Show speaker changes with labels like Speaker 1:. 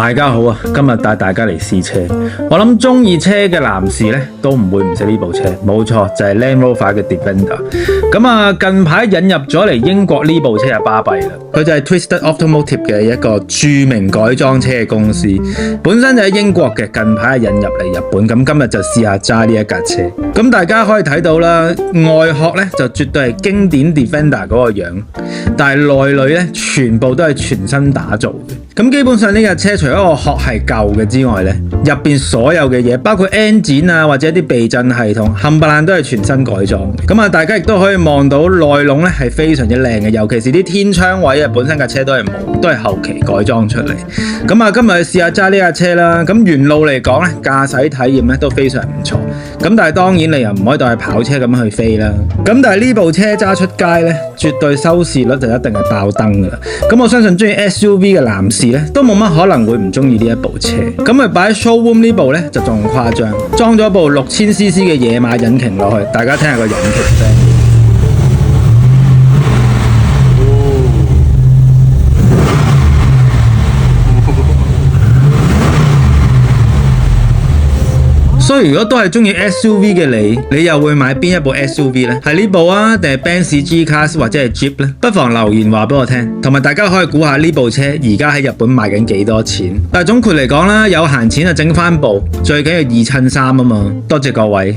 Speaker 1: 大家好啊！今日帶大家嚟試車，我諗中意車嘅男士咧都唔會唔識呢部車，冇錯就係 Land Rover 嘅 Defender。咁啊，近排引入咗嚟英國呢部車就巴閉啦，佢就係 Twisted Automotive 嘅一個著名改裝車嘅公司，本身就喺英國嘅，近排引入嚟日本，咁今日就試下揸呢一架車。咁大家可以睇到啦，外殼咧就絕對係經典 Defender 嗰個樣，但係內裏咧全部都係全新打造嘅。咁基本上呢架車除咗個殼係舊嘅之外咧，入邊所有嘅嘢，包括 engine 啊或者啲避震系統，冚唪唥都係全新改裝。咁啊，大家亦都可以望到內籠咧係非常之靚嘅，尤其是啲天窗位啊，本身架車都係冇，都係後期改裝出嚟。咁啊，今日試下揸呢架車啦。咁原路嚟講咧，駕駛體驗咧都非常唔錯。咁但係當然你又唔可以當係跑車咁去飛啦。咁但係呢部車揸出街咧，絕對收視率就一定係爆燈噶啦。咁我相信中意 SUV 嘅男士咧，都冇乜可能會唔中意呢一部車。咁咪擺喺 showroom 呢部咧就仲誇張，裝咗部6000cc 嘅野馬引擎落去，大家聽下個引擎聲。所以如果都係中意 SUV 嘅你又會買邊一部 SUV 呢？係呢部啊，定係 Benz G-Class 或者係 Jeep 呢？不妨留言話俾我聽，同埋大家可以估下呢部車而家喺日本賣緊幾多錢。但係總括嚟講啦，有閒錢就整翻部，最緊要2襯3啊嘛。多謝各位。